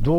2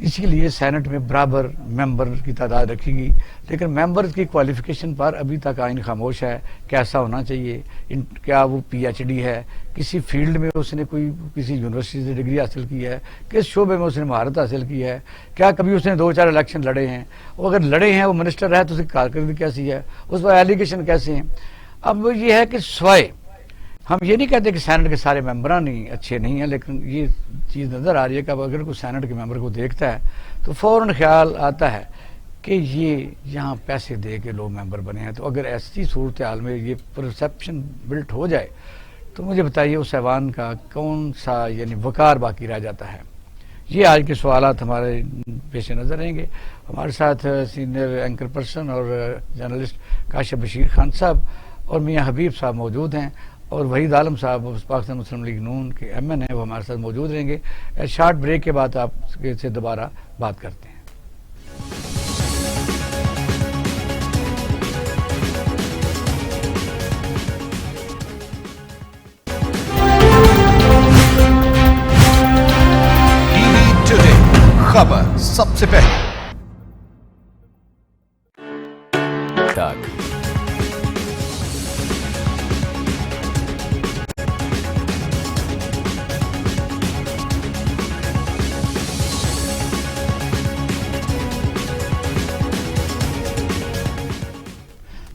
اسی لیے سینٹ میں برابر ممبر کی تعداد رکھی گئی، لیکن ممبر کی کوالیفیکیشن پر ابھی تک آئین خاموش ہے۔ کیسا ہونا چاہیے، کیا وہ پی ایچ ڈی ہے، کسی فیلڈ میں اس نے کوئی کسی یونیورسٹی سے ڈگری حاصل کی ہے، کس شعبے میں اس نے مہارت حاصل کی ہے، کیا کبھی اس نے 2-4 الیکشن لڑے ہیں، اور اگر لڑے ہیں وہ منسٹر ہے تو اس کی کارکردگی کیسی ہے، اس پر ایلیگیشن کیسے ہیں۔ اب یہ ہے کہ سوائے ہم یہ نہیں کہتے کہ سینٹ کے سارے ممبران ہی اچھے نہیں ہیں، لیکن یہ چیز نظر آ رہی ہے کہ اب اگر کوئی سینٹ کے ممبر کو دیکھتا ہے تو فوراً خیال آتا ہے کہ یہ یہاں پیسے دے کے لوگ ممبر بنے ہیں۔ تو اگر ایسی صورتحال میں یہ پرسیپشن بلٹ ہو جائے تو مجھے بتائیے اس ایوان کا کون سا یعنی وقار باقی رہ جاتا ہے۔ یہ آج کے سوالات ہمارے پیش نظر رہیں گے۔ ہمارے ساتھ سینئر اینکر پرسن اور جرنلسٹ کاشف بشیر خان صاحب اور میاں حبیب صاحب موجود ہیں، اور وحید عالم صاحب پاکستان مسلم لیگ نون کے ایم این ہیں، وہ ہمارے ساتھ موجود رہیں گے۔ شارٹ بریک کے بعد آپ سے دوبارہ بات کرتے ہیں۔ ٹی وی ٹوڈے خبر سب سے پہلے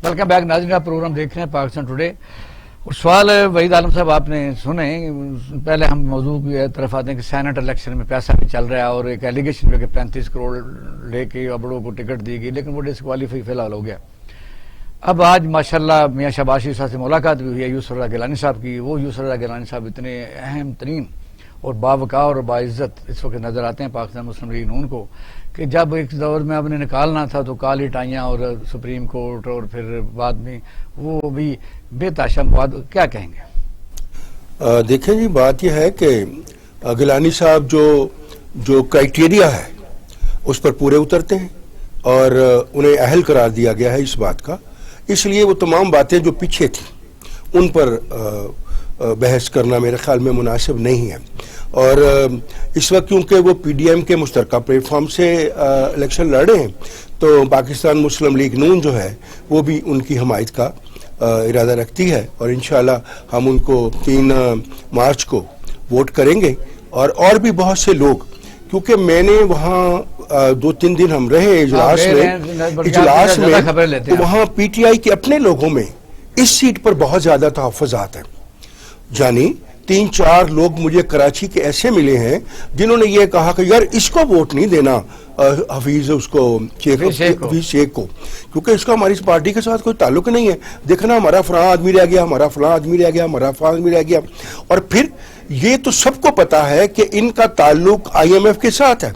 ویلکم بیک ناظرین، آپ پروگرام دیکھ رہے ہیں پاکستان ٹوڈے، اور سوال وحید عالم صاحب آپ نے سنے۔ پہلے ہم موضوع کی طرف آتے ہیں کہ سینٹ الیکشن میں پیسہ بھی چل رہا ہے، اور ایک ایلیگیشن پہ کہ 35 کروڑ لے کے ابڑوں کو ٹکٹ دی گئی، لیکن وہ ڈسکوالیفائی فی الحال ہو گیا۔ اب آج ماشاءاللہ میاں شہباز شریف صاحب سے ملاقات بھی ہوئی ہے یوسف رضا گیلانی صاحب کی۔ وہ یوسف رضا گیلانی صاحب اتنے اہم ترین اور باوقار اور باعزت اس وقت نظر آتے ہیں پاکستان مسلم لیگ نون کو، کہ جب ایک دور میں اب نے نکالنا تھا تو کالی ٹائیاں اور سپریم کورٹ، اور پھر بعد میں وہ بھی بے تحاشا مواد، کیا کہیں گے؟ دیکھیں جی، بات یہ ہے کہ گیلانی صاحب جو کرائٹیریا ہے اس پر پورے اترتے ہیں، اور انہیں اہل قرار دیا گیا ہے اس بات کا، اس لیے وہ تمام باتیں جو پیچھے تھیں ان پر بحث کرنا میرے خیال میں مناسب نہیں ہے۔ اور اس وقت کیونکہ وہ پی ڈی ایم کے مشترکہ پلیٹ فارم سے الیکشن لڑ رہے ہیں، تو پاکستان مسلم لیگ نون جو ہے وہ بھی ان کی حمایت کا ارادہ رکھتی ہے، اور انشاءاللہ ہم ان کو 3 مارچ کو ووٹ کریں گے۔ اور بھی بہت سے لوگ، کیونکہ میں نے وہاں 2-3 دن ہم رہے اجلاس میں، تو وہاں پی ٹی آئی کے اپنے لوگوں میں اس سیٹ پر بہت زیادہ تحفظات ہیں۔ یعنی 3-4 لوگ مجھے کراچی کے ایسے ملے ہیں جنہوں نے یہ کہا کہ یار اس کو ووٹ نہیں دینا، حفیظ اس کو شیخ کو، کیونکہ اس کا ہماری اس پارٹی کے ساتھ کوئی تعلق نہیں ہے۔ دیکھنا ہمارا فلاں آدمی رہ گیا، ہمارا فلاں آدمی رہ گیا، ہمارا فلاں آدمی رہ گیا، اور پھر یہ تو سب کو پتا ہے کہ ان کا تعلق آئی ایم ایف کے ساتھ ہے۔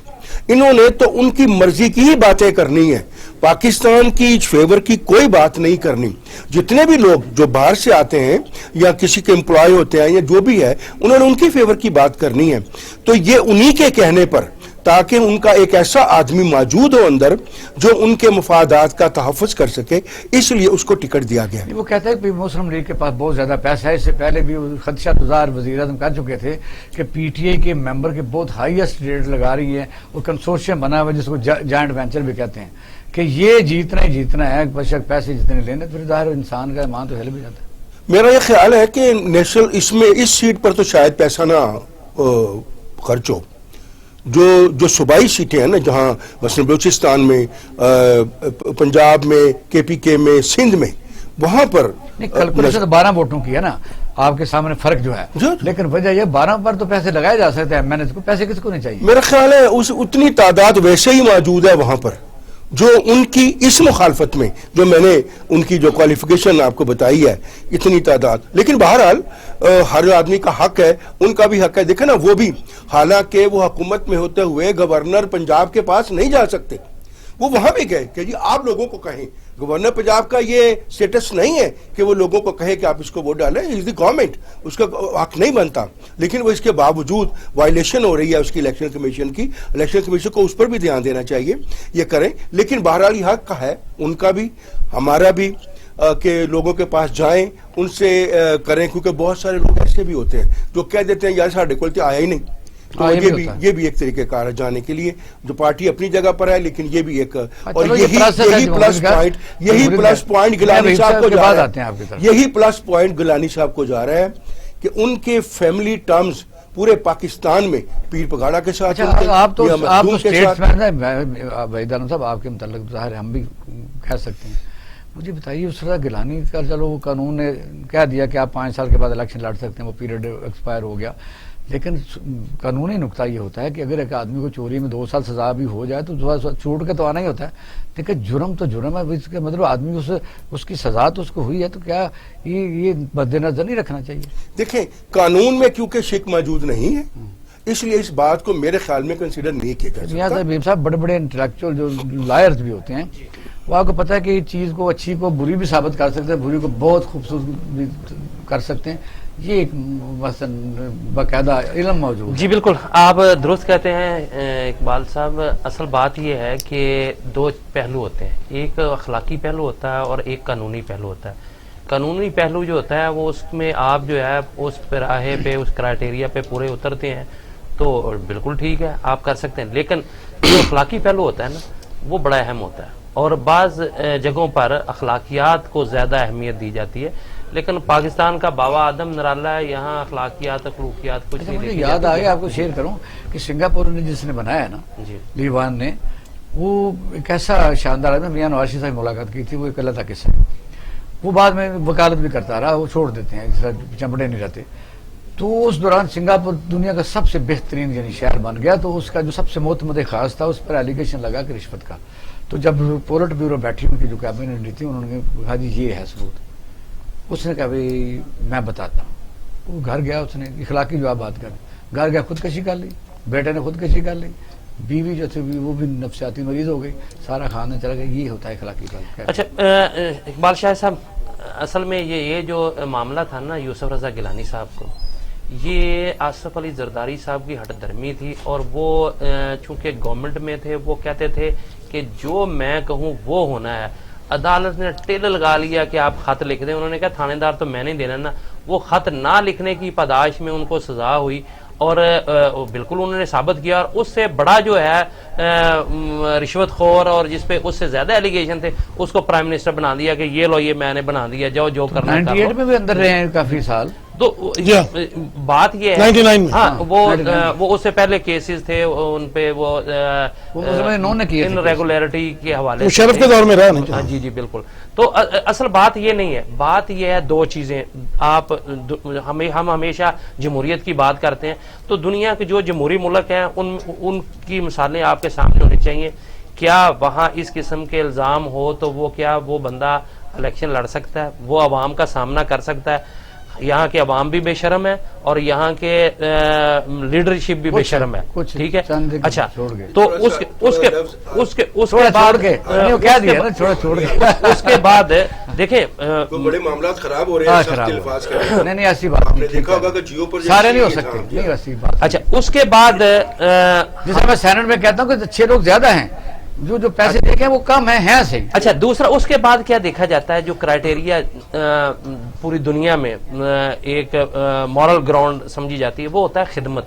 انہوں نے تو ان کی مرضی کی ہی باتیں کرنی ہے، پاکستان کی فیور کی کوئی بات نہیں کرنی۔ جتنے بھی لوگ جو باہر سے آتے ہیں یا کسی کے امپلائی ہوتے ہیں یا جو بھی ہے، انہوں نے ان کی فیور کی بات کرنی ہے۔ تو یہ انہی کے کہنے پر، تاکہ ان کا ایک ایسا آدمی موجود ہو اندر جو ان کے مفادات کا تحفظ کر سکے، اس لیے اس کو ٹکٹ دیا گیا۔ وہ کہتا ہے کہ مسلم لیگ کے پاس بہت زیادہ پیسہ ہے۔ اس سے پہلے بھی خدشہ تزار وزیر اعظم کہہ چکے تھے کہ پی ٹی آئی کے ممبر کے بہت ہائیسٹ ریٹ لگا رہی ہے، اور کنسورشیم بنا ہوا جس کو جوائنٹ وینچر بھی کہتے ہیں، کہ یہ جیتنا ہی جیتنا ہے، بشک پیسے جتنے لینے، پھر ظاہر انسان کا ایمان تو ہل بھی جاتا ہے۔ میرا یہ خیال ہے کہ نیشنل اس سیٹ پر تو شاید پیسہ نہ خرچ ہو۔ جو صوبائی سیٹیں ہیں نا، جہاں مثلا بلوچستان میں، پنجاب میں، کے پی کے میں، سندھ میں، وہاں پر کیلکولیشن تو 12 ووٹوں کی ہے نا، آپ کے سامنے فرق جو ہے، لیکن وجہ یہ 12 پر تو پیسے لگائے جا سکتے ہیں، میں نے پیسے کس کو نہیں چاہیے؟ میرا خیال ہے اتنی تعداد ویسے ہی موجود ہے وہاں پر، جو ان کی اس مخالفت میں، جو میں نے ان کی جو کوالیفیکیشن آپ کو بتائی ہے، اتنی تعداد۔ لیکن بہرحال ہر آدمی کا حق ہے، ان کا بھی حق ہے۔ دیکھیں نا، وہ بھی حالانکہ وہ حکومت میں ہوتے ہوئے گورنر پنجاب کے پاس نہیں جا سکتے، وہ وہاں بھی گئے کہ جی آپ لوگوں کو کہیں۔ گورنر پنجاب کا یہ سٹیٹس نہیں ہے کہ وہ لوگوں کو کہے کہ آپ اس کو ووٹ ڈالیں، از دی گورنمنٹ، اس کا حق نہیں بنتا، لیکن وہ اس کے باوجود وائلیشن ہو رہی ہے اس کی الیکشن کمیشن کی۔ الیکشن کمیشن کو اس پر بھی دھیان دینا چاہیے، یہ کریں۔ لیکن بہرحال یہ حق کا ہے ان کا بھی، ہمارا بھی، کہ لوگوں کے پاس جائیں، ان سے کریں، کیونکہ بہت سارے لوگ ایسے بھی ہوتے ہیں جو کہہ دیتے ہیں یار ساڈے کول تے آیا ہی نہیں، تو یہ بھی ایک طریقہ کار ہے جانے کے لیے، جو پارٹی اپنی جگہ پر ہے، لیکن یہ بھی ایک، اور یہی پلس پوائنٹ گیلانی صاحب کو جا رہا ہے، یہی پلس پوائنٹ گیلانی صاحب کو جا رہا ہے کہ ان کے فیملی ٹرمز پورے پاکستان میں پیر پگاڑا کے ساتھ آپ تو اسٹیٹسمین ہیں وحیدان صاحب، آپ کے متعلق ظاہر ہے ہم بھی کہہ سکتے ہیں، مجھے بتائیے اس طرح گیلانی کا چلو وہ قانون نے کہہ دیا کہ آپ 5 سال کے بعد الیکشن لڑ سکتے ہیں، وہ پیریڈ ایکسپائر ہو گیا، لیکن قانونی نقطہ یہ ہوتا ہے کہ اگر ایک آدمی کو چوری میں 2 سال سزا بھی ہو جائے تو چھوٹ کے تو آنا ہی ہوتا ہے، لیکن جرم تو جرم ہے، اس کا مطلب آدمی اس کی سزا تو اس کو ہوئی ہے، تو کیا یہ مد نظر نہیں رکھنا چاہیے؟ دیکھیں قانون میں کیونکہ شک موجود نہیں ہے، اس لیے اس بات کو میرے خیال میں کنسیڈر نہیں کیا جا سکتا۔ حبیب صاحب بڑے بڑے انٹلیکچوئل جو لائرز بھی ہوتے ہیں، وہ آپ کو پتہ ہے کہ یہ چیز کو اچھی کو بری بھی ثابت کر سکتے ہیں، بری کو بہت خوبصورت بھی کر سکتے ہیں، یہ ایک مثلا باقاعدہ علم موجود۔ جی بالکل، آپ درست کہتے ہیں اقبال صاحب، اصل بات یہ ہے کہ 2 پہلو ہوتے ہیں، ایک اخلاقی پہلو ہوتا ہے اور ایک قانونی پہلو ہوتا ہے۔ قانونی پہلو جو ہوتا ہے وہ اس میں آپ جو ہے اس راہے پہ، اس کرائٹیریا پہ پورے اترتے ہیں تو بالکل ٹھیک ہے، آپ کر سکتے ہیں، لیکن جو اخلاقی پہلو ہوتا ہے نا وہ بڑا اہم ہوتا ہے، اور بعض جگہوں پر اخلاقیات کو زیادہ اہمیت دی جاتی ہے، لیکن پاکستان کا بابا آدم نرالہ ہے، یہاں اخلاقیات اخلوقیات کچھ نہیں مجھے دیکھی یاد جاتی۔ آ گیا آپ کو شیئر کروں کہ سنگاپور نے جس نے بنایا نا جی لیوان نے، وہ ایک ایسا شاندار آدمی، میاں نواز شریف سے ملاقات کی تھی، وہ ایک اللہ تھا قصہ، وہ بعد میں وکالت بھی کرتا رہا، وہ چھوڑ دیتے ہیں، اس طرح چمڑے نہیں رہتے، تو اس دوران سنگاپور دنیا کا سب سے بہترین یعنی شہر بن گیا، تو اس کا جو سب سے معتمد خاص تھا اس پر ایلیگیشن لگا کہ رشوت کا، تو جب پولٹ بیورو بیٹھی ان کی جو کیبنٹ تھی، انہوں نے کہا جی یہ ہے ثبوت، اس نے کہا بھائی میں بتاتا ہوں، وہ گھر گیا، اس نے اخلاقی جو آپ بات کر، گھر گیا خودکشی کر لی، بیٹے نے خودکشی کر لی، بیوی جو تھی وہ بھی نفسیاتی مریض ہو گئی، سارا خاندان چلا گیا، یہ ہوتا ہے اخلاقی کا۔ اچھا اقبال شاہ صاحب، اصل میں یہ جو معاملہ تھا نا یوسف رضا گیلانی صاحب کو، یہ آصف علی زرداری صاحب کی ہٹ دھرمی تھی، اور وہ چونکہ گورنمنٹ میں تھے، وہ کہتے تھے کہ جو میں کہوں وہ ہونا ہے، عدالت نے ٹیل لگا لیا کہ آپ خط لکھ دیں، انہوں نے کہا تھانے دار تو میں نہیں دینا نا، وہ خط نہ لکھنے کی پاداش میں ان کو سزا ہوئی، اور بالکل انہوں نے ثابت کیا، اور اس سے بڑا جو ہے رشوت خور اور جس پہ اس سے زیادہ ایلیگیشن تھے اس کو پرائم منسٹر بنا دیا کہ یہ لو یہ میں نے بنا دیا، جاؤ جو کرنا ہے۔ 98 میں بھی اندر رہے ہیں کافی سال، تو بات یہ ہے 99 میں ہاں وہ اس سے پہلے کیسز تھے ان پہ، وہ انہوں نے کیے ان ریگولیرٹی کے حوالے سے مشرف کے دور میں رہا نا۔ جی جی بالکل۔ تو اصل بات یہ نہیں ہے، بات یہ ہے 2 چیزیں، آپ ہم ہمیشہ جمہوریت کی بات کرتے ہیں، تو دنیا کے جو جمہوری ملک ہیں ان کی مثالیں آپ کے سامنے ہونی چاہیے، کیا وہاں اس قسم کے الزام ہو تو وہ کیا وہ بندہ الیکشن لڑ سکتا ہے، وہ عوام کا سامنا کر سکتا ہے؟ یہاں کے عوام بھی بے شرم ہے اور یہاں کے لیڈرشپ بھی بے شرم ہے، ٹھیک ہے۔ اچھا تو اس کے بعد دیکھیں بڑے معاملات خراب ہو رہے ہیں، نہیں ایسی بات نے دیکھا ہوگا کہ جیو پر سارے نہیں ہو سکتے، نہیں ایسی بات۔ اچھا اس کے بعد جیسے میں سینٹ میں کہتا ہوں کہ 6 لوگ زیادہ ہیں، جو پیسے دیکھیں وہ کم ہیں صحیح۔ اچھا دوسرا اس کے بعد کیا دیکھا جاتا ہے، جو کرائٹیریا پوری دنیا میں ایک مورل گراؤنڈ سمجھی جاتی ہے، وہ ہوتا ہے خدمت،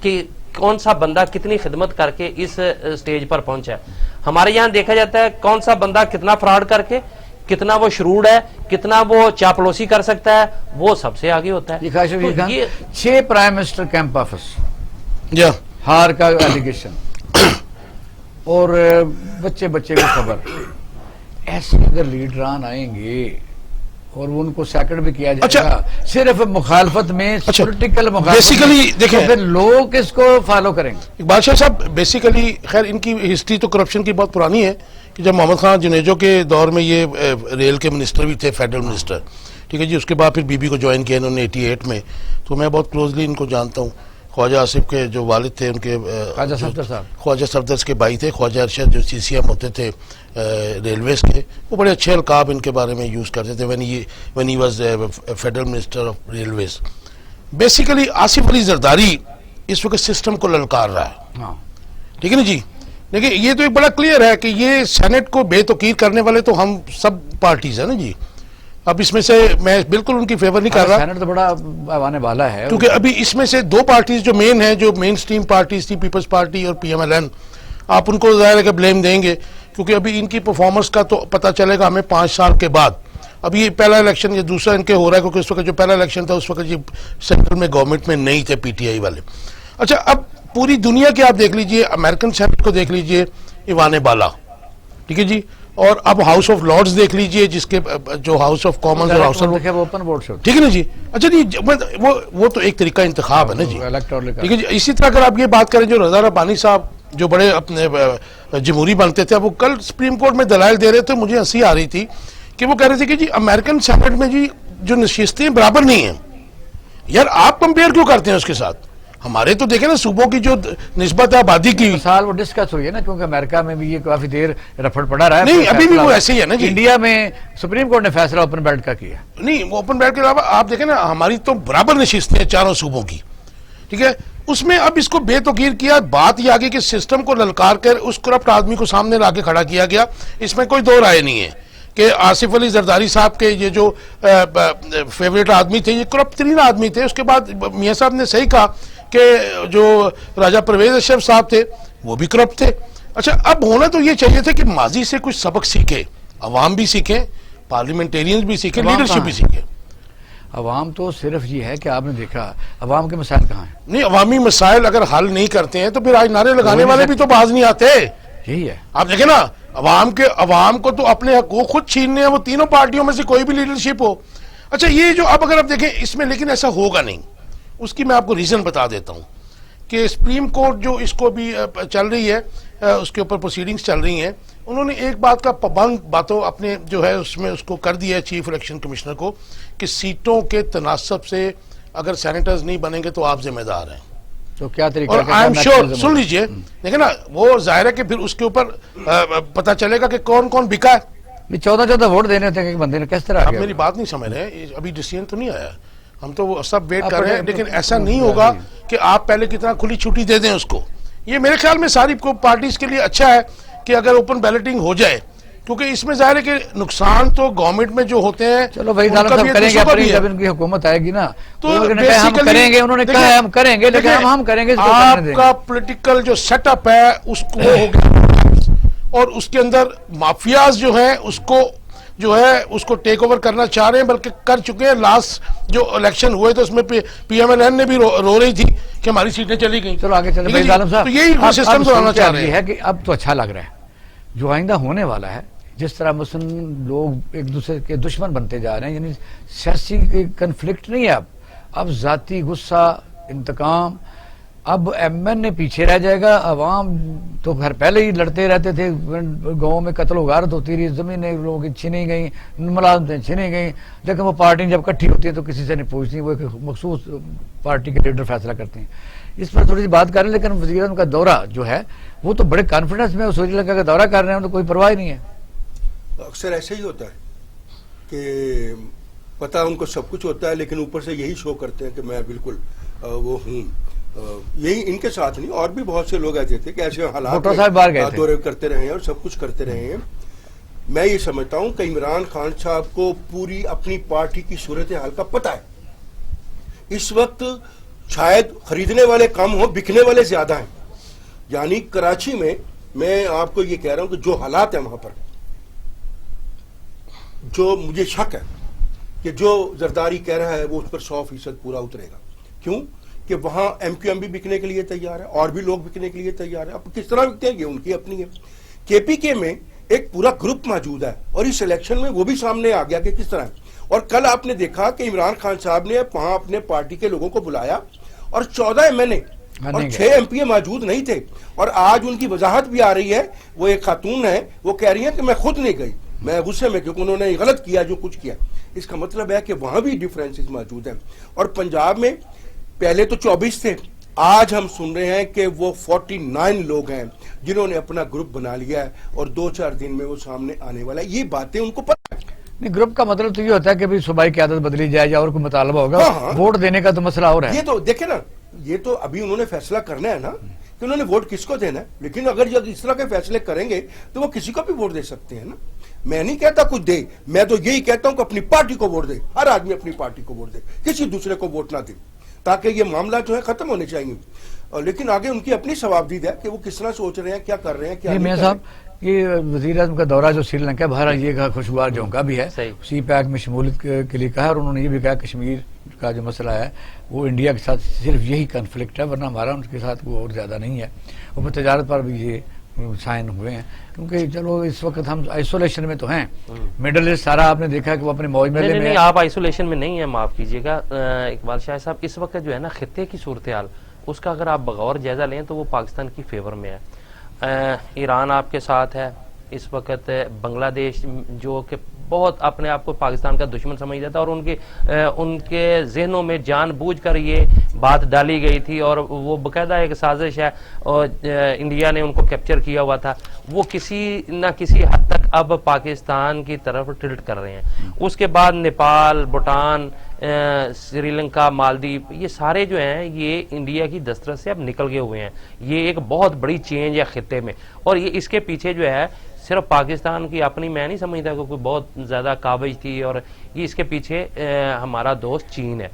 کہ کون سا بندہ کتنی خدمت کر کے اس سٹیج پر پہنچا ہے۔ ہمارے یہاں دیکھا جاتا ہے کون سا بندہ کتنا فراڈ کر کے، کتنا وہ شروڑ ہے، کتنا وہ چاپلوسی کر سکتا ہے، وہ سب سے آگے ہوتا ہے۔ 6 پرائم منسٹر کیمپ آفس ہار کا ایلیگیشن، اور بچے کو خبر، ایسے اگر لیڈران آئیں گے اور ان کو سیکنڈ بھی کیا جائے گا صرف مخالفت میں، پولیٹیکل مخالفت، دیکھیں پھر لوگ اس کو فالو کریں گے۔ بادشاہ صاحب بیسیکلی خیر ان کی ہسٹری تو کرپشن کی بہت پرانی ہے، کہ جب محمد خان جنیجو کے دور میں یہ ریل کے منسٹر بھی تھے، فیڈرل منسٹر، ٹھیک ہے جی، اس کے بعد پھر بی بی کو جوائن کیا انہوں نے 88 میں، تو میں بہت کلوزلی ان کو جانتا ہوں۔ خواجہ آصف کے جو والد تھے ان کے خواجہ صفدر کے بھائی تھے، خواجہ ارشد جو سی سی ایم ہوتے تھے ریلویز کے، وہ بڑے اچھے القاب ان کے بارے میں یوز کرتے تھے when he was federal minister of railways. Basically Asif Ali Zardari اس وقت سسٹم کو للکار رہا ہے، ٹھیک ہے نا جی، لیکن یہ تو ایک بڑا کلیئر ہے کہ یہ سینٹ کو بے توقیر کرنے والے تو ہم سب پارٹیز ہیں نا جی، اب اس میں سے میں بالکل ان کی فیور نہیں کر رہا، سینٹ تو بڑا آنے والا ہے، کیونکہ ابھی اس میں سے دو پارٹیز جو مین ہیں، جو مین سٹریم پارٹیز تھی، پیپلز پارٹی اور PMLN، آپ ان کو ظاہر ہے کہ بلیم دیں گے، کیونکہ ابھی ان کی پرفارمنس کا تو پتہ چلے گا ہمیں 5 سال کے بعد. ابھی یہ پہلا الیکشن، یہ دوسرا ان کے ہو رہا ہے، کیونکہ اس وقت جو پہلا الیکشن تھا اس وقت یہ سینٹرل میں گورنمنٹ میں نہیں تھے PTI والے. اچھا، اب پوری دنیا کے آپ دیکھ لیجئے، امریکن سینٹ کو دیکھ لیجئے، ایوان بالا، ٹھیک ہے جی، اور اب ہاؤس آف لارڈز دیکھ لیجئے، جس کے جو ہاؤس آف کامنز اور ہاؤس آف، اوپن ووٹ سے، ٹھیک ہے نا جی. اچھا جی، وہ تو ایک طریقہ انتخاب ہے نا جی، ٹھیک ہے جی. اسی طرح اگر آپ یہ بات کریں، جو رضا ربانی صاحب جو بڑے اپنے جمہوری بنتے تھے، وہ کل سپریم کورٹ میں دلائل دے رہے تھے، مجھے ہنسی آ رہی تھی کہ وہ کہہ رہے تھے کہ جی امریکن سینٹ میں جی جو نشستیں برابر نہیں ہیں. یار آپ کمپیئر کیوں کرتے ہیں اس کے ساتھ؟ ہمارے تو دیکھیں نا صوبوں کی جو نسبت ہے آبادی کی، مثال وہ ڈسکس ہوئی ہے نا، کیونکہ امریکہ میں بھی یہ کافی دیر رفڑ پڑا رہا ہے. نہیں ابھی بھی وہ ایسے ہی ہے نا جی. انڈیا میں سپریم کورٹ نے فیصلہ اوپن بیلٹ کا کیا. نہیں، وہ اوپن بیلٹ کے علاوہ آپ دیکھیں نا، ہماری تو برابر نشستیں ہیں چاروں صوبوں کی، ٹھیک ہے. اس میں اب اس کو بے توقیر کیا، بات یہ آگے کہ سسٹم کو للکار کر اس کرپٹ آدمی کو سامنے لا کے کھڑا کیا گیا. اس میں کوئی دو رائے نہیں ہے کہ آصف علی زرداری صاحب کے یہ جو فیوریٹ آدمی تھے، یہ کرپٹ ترین آدمی تھے. اس کے بعد میاں صاحب نے صحیح کہا کہ جو راجہ پرویز اشرف صاحب تھے وہ بھی کرپٹ تھے. اچھا، اب ہونا تو یہ چاہیے تھا کہ ماضی سے کچھ سبق سیکھے، عوام بھی سیکھیں، پارلیمنٹیرینز بھی سیکھیں، لیڈرشپ بھی سیکھیں. عوام تو صرف یہ ہے کہ آپ نے دیکھا عوام کے مسائل کہاں ہیں. نہیں، عوامی مسائل اگر حل نہیں کرتے ہیں تو پھر آج نعرے لگانے والے بھی تو باز نہیں آتے. یہی ہے، آپ دیکھیں نا، عوام کو تو اپنے حقوق خود چھیننے ہیں، وہ تینوں پارٹیوں میں سے کوئی بھی لیڈرشپ ہو. اچھا، یہ جو اب اگر آپ دیکھیں اس میں، لیکن ایسا ہوگا نہیں. اس کی میں آپ کو ریزن بتا دیتا ہوں کہ سپریم کورٹ جو اس کو بھی چل رہی ہے، اس کے اوپر پروسیڈنگز چل رہی ہیں، انہوں نے ایک بات کا پابند باتوں اپنے جو ہے اس میں اس کو کر دیا ہے چیف الیکشن کمشنر کو کہ سیٹوں کے تناسب سے اگر سینیٹرز نہیں بنیں گے تو آپ ذمہ دار ہیں. تو کیا طریقہ، اور آئی ایم شیور، سن لیجئے، دیکھیں نا، وہ ظاہر ہے کہ پھر اس کے اوپر پتہ چلے گا کہ کون کون بکا ہے. 14 ووٹ دینے تھے کہ بندے نے کس طرح. آپ میری بات نہیں سمجھ رہے ہیں، ابھی ڈیسیژن تو نہیں آیا، ہم تو وہ سب ویٹ کر رہے ہیں. لیکن ایسا نہیں ہوگا کہ آپ پہلے کتنا کھلی چھٹی دے دیں اس کو. یہ میرے خیال میں ساری پارٹیز کے لیے اچھا ہے کہ اگر اوپن بیلٹنگ ہو جائے، کیونکہ اس میں ظاہر ہے کہ نقصان تو گورنمنٹ میں جو ہوتے ہیں، چلو بھائی ظالم صاحب کریں گے اپنی، جب ان کی حکومت آئے گی نا تو ہم کریں گے. انہوں نے کہا ہے ہم کریں گے، لیکن ہم کریں گے. آپ کا پولیٹیکل جو سیٹ اپ ہے اس کو ہو گیا، اور اس کے اندر مافیاز جو ہیں اس کو جو ہے اس کو ٹیک اوور کرنا چاہ رہے ہیں، بلکہ کر چکے ہیں. لاسٹ جو الیکشن ہوئے تو اس میں PMLN نے بھی رو رہی تھی کہ ہماری سیٹیں چلی گئیں. چلو آگے چلیں بھائی ظالم صاحب، تو یہی سسٹم بنانا چاہ رہے ہیں. ہے کہ اب تو اچھا لگ رہا ہے جو آئندہ ہونے والا ہے. جس طرح مسلم لوگ ایک دوسرے کے دشمن بنتے جا رہے ہیں، یعنی سیاسی کنفلکٹ نہیں ہے، اب ذاتی غصہ، انتقام. اب MN پیچھے رہ جائے گا. عوام تو گھر پہلے ہی لڑتے رہتے تھے، گاؤں میں قتل و غارت ہوتی رہی، زمینیں لوگوں کی چھینی گئیں، ملازمتیں چھینی گئیں. لیکن وہ پارٹی جب اکٹھی ہوتی ہے تو کسی سے نہیں پوچھتی، وہ ایک مخصوص پارٹی کے لیڈر فیصلہ کرتے ہیں. اس پر تھوڑی سی بات کریں. لیکن وزیر اعظم کا دورہ جو ہے وہ تو بڑے کانفیڈنس میں سری لنکا کا دورہ کر رہے ہیں، تو کوئی پرواہ نہیں ہے. اکثر ایسے ہی ہوتا ہے کہ پتہ ان کو سب کچھ ہوتا ہے، لیکن اوپر سے یہی شو کرتے ہیں کہ میں بالکل وہ ہوں. یہی ان کے ساتھ نہیں، اور بھی بہت سے لوگ ایسے تھے کہ ایسے حالات دورے کرتے رہے ہیں اور سب کچھ کرتے رہے ہیں. میں یہ سمجھتا ہوں کہ عمران خان صاحب کو پوری اپنی پارٹی کی صورتحال کا پتہ ہے. اس وقت شاید خریدنے والے کم ہوں، بکنے والے زیادہ ہیں. یعنی کراچی میں آپ کو یہ کہہ رہا ہوں کہ جو حالات ہیں وہاں پر، جو مجھے شک ہے کہ جو زرداری کہہ رہا ہے وہ اس پر 100% پورا اترے گا. کیوں کہ وہاں MQM بھی بکنے کے لیے تیار ہے، اور بھی لوگ بکنے کے لیے تیار ہیں. اب کس طرح بکتے ہیں یہ ان کی اپنی ہے. KPK میں ایک پورا گروپ موجود ہے، اور اس الیکشن میں وہ بھی سامنے آ گیا کہ کس طرح. اور کل آپ نے دیکھا کہ عمران خان صاحب نے وہاں اپنے پارٹی کے لوگوں کو بلایا، اور 14 MNA اور 6 MPA موجود نہیں تھے. اور آج ان کی وضاحت بھی آ رہی ہے. وہ ایک خاتون ہے، وہ کہہ رہی ہیں کہ میں خود نہیں گئی، میں غصے میں، کیونکہ انہوں نے غلط کیا جو کچھ کیا. اس کا مطلب ہے کہ وہاں بھی ڈیفرنسز موجود ہیں. اور پنجاب میں پہلے تو 24 تھے، آج ہم سن رہے ہیں کہ وہ 49 لوگ ہیں جنہوں نے اپنا گروپ بنا لیا ہے، اور 2-4 دن میں وہ سامنے آنے والا ہے. یہ باتیں ان کو پتہ ہے. نہیں، گروپ کا مطلب تو یہ ہوتا ہے کہ صوبائی قیادت بدلی جائے یا اور کوئی مطالبہ ہوگا. ووٹ دینے کا تو مسئلہ اور ہے. یہ تو دیکھیں نا، یہ تو ابھی انہوں نے فیصلہ کرنا ہے نا کہ انہوں نے ووٹ کس کو دینا ہے. لیکن اگر جب اس طرح کے فیصلے کریں گے تو وہ کسی کو بھی ووٹ دے سکتے ہیں نا. میں نہیں کہتا کچھ دے, میں تو یہی کہتا ہوں کہ اپنی پارٹی کو ووٹ دے, ہر آدمی اپنی پارٹی کو ووٹ دے, کسی دوسرے کو ووٹ نہ دے, تاکہ یہ معاملہ جو ہے ختم ہونے چاہیے. لیکن آگے ان کی اپنی ثوابدید ہے کہ وہ کس طرح سوچ رہے ہیں, کیا کر رہے ہیں, کیا نہیں میاں کر صاحب رہے. یہ وزیر اعظم کا دورہ جو سری لنکا بہرحال یہ خوشگوار جھونکا بھی ہے, صحیح. سی پیک میں شمولیت کے لیے کہا, اور انہوں نے یہ بھی کہا کشمیر کا جو مسئلہ ہے وہ انڈیا کے ساتھ صرف یہی کنفلکٹ ہے, ورنہ ہمارا ان کے ساتھ وہ اور زیادہ نہیں ہے. اور تجارت پر بھی یہ سائن ہوئے ہیں, کیونکہ چلو اس وقت ہم آئسولیشن میں تو ہیں. مڈل ایسٹ سارا آپ نے دیکھا کہ وہ اپنے موج میلے میں نہیں, آپ آئسولیشن میں نہیں ہیں, معاف کیجیے گا اقبال شاہ صاحب. اس وقت جو ہے نا خطے کی صورتحال, اس کا اگر آپ بغور جائزہ لیں تو وہ پاکستان کی فیور میں ہے. ایران آپ کے ساتھ ہے اس وقت, بنگلہ دیش جو کہ بہت اپنے آپ کو پاکستان کا دشمن سمجھ جاتا ہے, اور ان کے ذہنوں میں جان بوجھ کر یہ بات ڈالی گئی تھی, اور وہ باقاعدہ ایک سازش ہے, اور انڈیا نے ان کو کیپچر کیا ہوا تھا. وہ کسی نہ کسی حد تک اب پاکستان کی طرف ٹلٹ کر رہے ہیں. اس کے بعد نیپال, بھوٹان, سری لنکا, مالدیپ, یہ سارے جو ہیں یہ انڈیا کی دسترس سے اب نکل گئے ہوئے ہیں. یہ ایک بہت بڑی چینج ہے خطے میں, اور یہ اس کے پیچھے جو ہے صرف پاکستان کی اپنی, میں نہیں سمجھتا کہ کوئی بہت زیادہ کاوش تھی, اور یہ اس کے پیچھے ہمارا دوست چین ہے,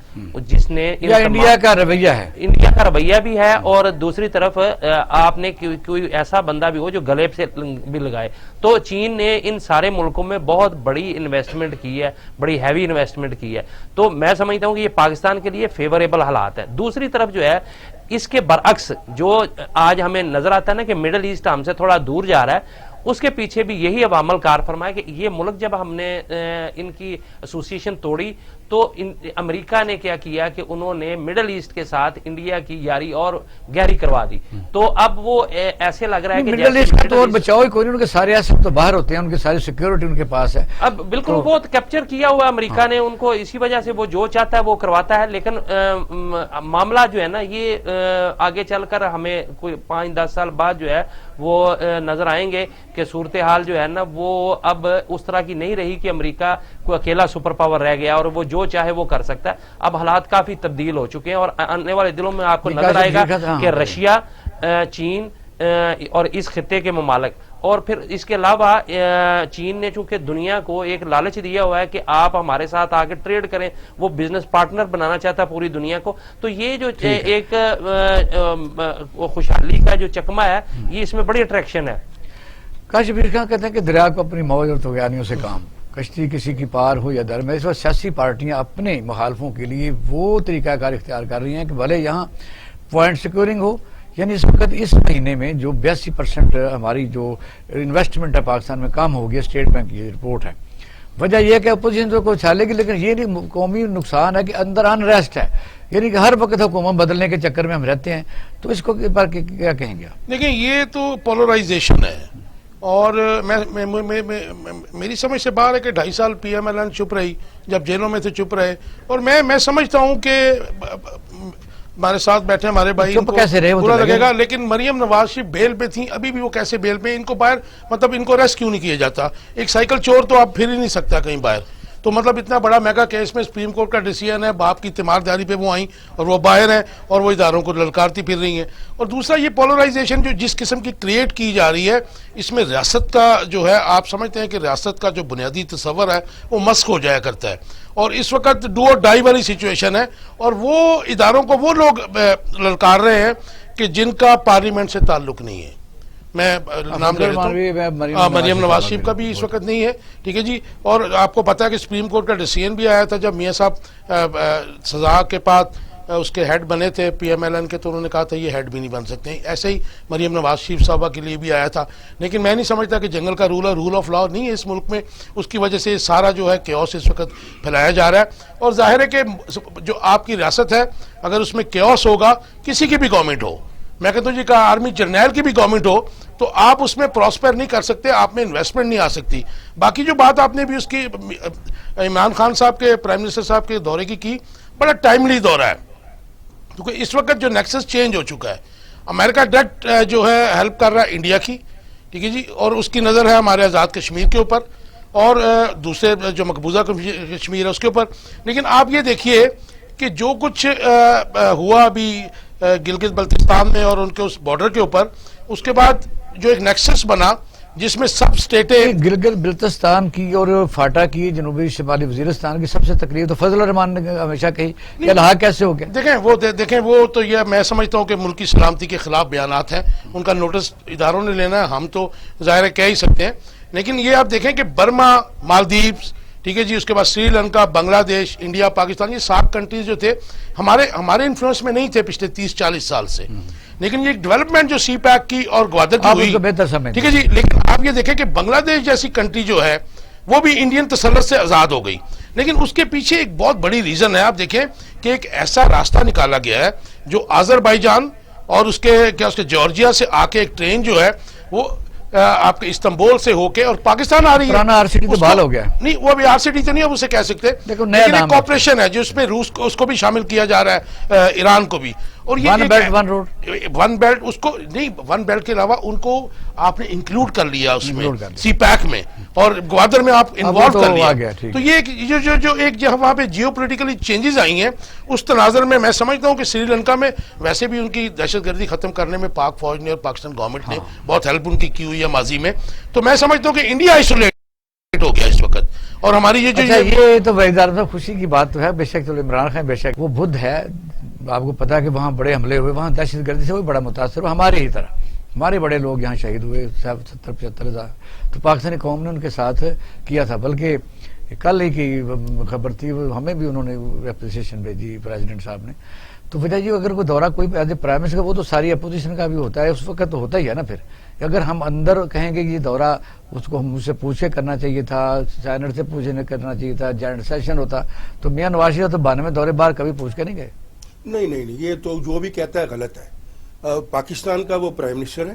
جس نے انڈیا کا رویہ ہے, انڈیا کا رویہ بھی ہے, اور دوسری طرف آپ نے کوئی ایسا بندہ بھی ہو جو گلے سے بھی لگائے. تو چین نے ان سارے ملکوں میں بہت بڑی انویسٹمنٹ کی ہے, بڑی ہیوی انویسٹمنٹ کی ہے. تو میں سمجھتا ہوں کہ یہ پاکستان کے لیے فیوریبل حالات ہے. دوسری طرف جو ہے اس کے برعکس جو آج ہمیں نظر آتا ہے نا کہ مڈل ایسٹ ہم سے تھوڑا دور جا رہا ہے, اس کے پیچھے بھی یہی عوامل کار فرمائے کہ یہ ملک جب ہم نے ان کی ایسوسیشن توڑی تو امریکہ نے کیا کیا کہ انہوں نے مڈل ایسٹ کے ساتھ انڈیا کی یاری اور گہری کروا دی. تو اب وہ ایسے لگ رہا ہے کہ مڈل ایسٹ کا تو اور بچاؤ ہی کوئی نہیں, ان کے سارے ایسے تو باہر ہوتے ہیں, ان کی ساری سیکیورٹی ان کے پاس ہے. اب بالکل وہ کیپچر کیا ہوا امریکہ نے ان کو, اسی وجہ سے وہ جو چاہتا ہے وہ کرواتا ہے. لیکن معاملہ جو ہے نا یہ آگے چل کر ہمیں کوئی 5-10 سال بعد جو ہے وہ نظر آئیں گے کہ صورتحال جو ہے نا وہ اب اس طرح کی نہیں رہی کہ امریکہ کوئی اکیلا سپر پاور رہ گیا اور وہ جو چاہے وہ کر سکتا ہے. اب حالات کافی تبدیل ہو چکے ہیں, اور آنے والے دنوں میں آپ کو نظر آئے گا کہ رشیا, چین اور اس خطے کے ممالک, اور پھر اس کے علاوہ چین نے چونکہ دنیا کو ایک لالچ دیا ہوا ہے کہ آپ ہمارے ساتھ آ کے ٹریڈ کریں, وہ بزنس پارٹنر بنانا چاہتا ہے پوری دنیا کو. تو یہ جو ایک خوشحالی کا جو چکمہ ہے یہ اس میں بڑی اٹریکشن ہے. کاشف خان کہتے ہیں کہ دریا کو اپنی موج اور طغیانیوں سے کام, کشتی کسی کی پار ہو یا در میں. اس وقت سیاسی پارٹیاں اپنے مخالفوں کے لیے وہ طریقہ کار اختیار کر رہی ہیں کہ بھلے یہاں پوائنٹ سیکورنگ ہو. یعنی اس وقت اس مہینے میں جو 82% ہماری جو انویسٹمنٹ ہے پاکستان میں کام ہو گیا, اسٹیٹ بینک کی رپورٹ ہے. وجہ یہ ہے کہ اپوزیشن تو کوئی چھالے گی, لیکن یہ نہیں قومی نقصان ہے کہ اندر انریسٹ ہے, یعنی کہ ہر وقت حکومت بدلنے کے چکر میں ہم رہتے ہیں. تو اس کو کیا کہیں گے؟ دیکھیں یہ تو پولرائزیشن ہے, اور میری سمجھ سے باہر ہے کہ 2.5 سال پی ایم ایل این چپ رہی, جب جیلوں میں تھے چپ رہے. اور میں سمجھتا ہوں کہ ہمارے ساتھ بیٹھے ہمارے بھائی ان کو برا لگے گا, لیکن مریم نواز شریف بیل پہ تھیں, ابھی بھی وہ کیسے بیل پہ, ان کو باہر مطلب ان کو ریسٹ کیوں نہیں کیا جاتا؟ ایک سائیکل چور تو آپ پھر ہی نہیں سکتا کہیں باہر. تو مطلب اتنا بڑا میگا کیس میں سپریم کورٹ کا ڈیسیژن ہے, باپ کی تیمارداری پہ وہ آئیں اور وہ باہر ہیں اور وہ اداروں کو للکارتی پھر رہی ہیں. اور دوسرا یہ پولرائزیشن جو جس قسم کی کریٹ کی جا رہی ہے, اس میں ریاست کا جو ہے, آپ سمجھتے ہیں کہ ریاست کا جو بنیادی تصور ہے وہ مسخ ہو جایا کرتا ہے. اور اس وقت ڈو اور ڈائی والی سچویشن ہے, اور وہ اداروں کو وہ لوگ للکار رہے ہیں کہ جن کا پارلیمنٹ سے تعلق نہیں ہے. میں نام لے لیتا ہوں, مریم نواز شریف کا بھی اس وقت نہیں ہے, ٹھیک ہے جی. اور آپ کو پتا ہے کہ سپریم کورٹ کا ڈیسیژن بھی آیا تھا جب میاں صاحب سزا کے بعد اس کے ہیڈ بنے تھے پی ایم ایل این کے, تو انہوں نے کہا تھا یہ ہیڈ بھی نہیں بن سکتے. ایسے ہی مریم نواز شریف صاحبہ کے لیے بھی آیا تھا. لیکن میں نہیں سمجھتا کہ جنگل کا رول آف لا نہیں ہے اس ملک میں, اس کی وجہ سے سارا جو ہے کیوس اس وقت پھیلایا جا رہا ہے. اور ظاہر ہے کہ جو آپ کی ریاست ہے, اگر اس میں کیوس ہوگا, کسی کی بھی گورنمنٹ ہو, میں کہتا ہوں جی کہا آرمی جرنیل کی بھی گورنمنٹ ہو, تو آپ اس میں پراسپر نہیں کر سکتے, آپ میں انویسٹمنٹ نہیں آ سکتی. باقی جو بات آپ نے بھی اس کی عمران خان صاحب کے, پرائم منسٹر صاحب کے دورے کی, بڑا ٹائملی دورہ ہے, کیونکہ اس وقت جو نیکسس چینج ہو چکا ہے. امریکہ ڈائریکٹ جو ہے ہیلپ کر رہا ہے انڈیا کی, ٹھیک ہے جی, اور اس کی نظر ہے ہمارے آزاد کشمیر کے اوپر, اور دوسرے جو مقبوضہ کشمیر ہے اس کے اوپر. لیکن آپ یہ دیکھیے کہ جو کچھ ہوا ابھی گلگت بلتستان میں اور ان کے اس بارڈر کے اوپر, اس کے بعد جو ایک نیکسس بنا جس میں سب اسٹیٹیں گلگت بلتستان کی اور فاٹا کی جنوبی شمالی وزیرستان کی سب سے تقریب تو فضل الرحمان نے ہمیشہ کہی کہ الحاق کیسے ہو گیا. دیکھیں وہ تو یہ میں سمجھتا ہوں کہ ملکی سلامتی کے خلاف بیانات ہیں, ان کا نوٹس اداروں نے لینا ہے, ہم تو ظاہر ہے کہہ ہی سکتے ہیں. لیکن یہ آپ دیکھیں کہ برما, مالدیوز, ٹھیک ہے جی, اس کے بعد سری لنکا, بنگلہ دیش, انڈیا, پاکستان, یہ 7 کنٹریز جو تھے ہمارے انفلوئنس میں نہیں تھے پچھلے 30-40 سال سے. لیکن یہ ڈیولپمنٹ جو سی پیک کی اور گوادر کی ہوئی, بہتر سمجھ, ٹھیک ہے جی, لیکن آپ یہ دیکھیں کہ بنگلہ دیش جیسی کنٹری جو ہے وہ بھی انڈین تسلط سے آزاد ہو گئی. لیکن اس کے پیچھے ایک بہت بڑی ریزن ہے. آپ دیکھیں کہ ایک ایسا راستہ نکالا گیا ہے جو آذربائیجان اور اس کے جارجیا سے آ کے ایک ٹرین جو ہے وہ آپ کے استنبول سے ہو کے اور پاکستان آ رہی ہے. پرانا RCT تو بحال ہو گیا ہے. نہیں, وہ ابھی RCT تو نہیں اب اسے کہہ سکتے, لیکن ایک کوپریشن ہے جو اس میں روس کو, اس کو بھی شامل کیا جا رہا ہے, ایران کو بھی. اور یہ one belt one road, one belt, اس کو نہیں, ون بیلٹ کے علاوہ ان کو آپ نے انکلوڈ کر لیا اس میں سی پیک میں, اور گوادر میں آپ انوالو کر لیا. تو یہ جو ایک وہاں پہ جیو پولیٹیکلی چینجز آئی ہیں, اس تناظر میں سمجھتا ہوں کہ سری لنکا میں ویسے بھی ان کی دہشت گردی ختم کرنے میں پاک فوج نے اور پاکستان گورنمنٹ نے بہت ہیلپ ان کی ہوئی ہے ماضی میں. تو میں سمجھتا ہوں کہ انڈیا آئسولیٹ ہو گیا اس وقت, اور ہماری یہ تو وزیر صاحب خوشی کی بات تو ہے. بے شک چلو عمران خان بے شک وہ بدھ ہے, آپ کو پتا ہے کہ وہاں بڑے حملے ہوئے, وہاں دہشت گردی سے وہ بڑا متاثر ہوا, ہمارے ہی طرح ہمارے بڑے لوگ یہاں شہید ہوئے 70-75 ہزار. تو پاکستانی قوم نے ان کے ساتھ کیا تھا, بلکہ کل ہی کی خبر تھی, ہمیں بھی انہوں نے اپریسیشن بھیجی پریزیڈنٹ صاحب نے. تو وجہ جی اگر کوئی دورہ کوئی ایز اے پرائم منسٹر کا, وہ تو ساری اپوزیشن کا بھی ہوتا ہے, اس وقت تو ہوتا ہی ہے نا. پھر اگر ہم اندر کہیں گے کہ یہ دورہ اس کو مجھ سے پوچھے کرنا چاہیے تھا, سینٹ سے پوچھے کرنا چاہیے تھا, جوائنٹ سیشن ہوتا, تو میاں نواز شریف تو 92 دورے بار کبھی پوچھ کے نہیں گئے. نہیں, یہ تو جو بھی کہتا ہے غلط ہے. پاکستان کا وہ پرائم منسٹر ہے,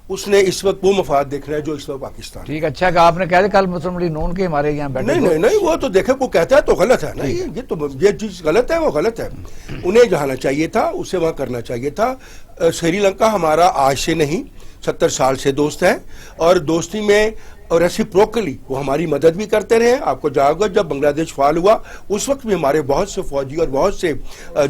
اس نے اس وقت وہ مفاد دیکھ رہا ہے جو اس وقت پاکستان. ٹھیک, اچھا کہ آپ نے کہا کل مسلم لیگ نون کے ہمارے یہاں بیٹھے. نہیں, وہ تو دیکھے وہ کہتا ہے تو غلط ہے نا. یہ چیز غلط ہے, وہ غلط ہے. انہیں جانا چاہیے تھا, اسے وہاں کرنا چاہیے تھا. سری لنکا ہمارا آج سے نہیں 70 سال سے دوست ہے, اور دوستی میں اور ریسیپروکلی وہ ہماری مدد بھی کرتے رہے. آپ کو جاؤ گا جب بنگلہ دیش فعال ہوا اس وقت بھی ہمارے بہت سے فوجی اور بہت سے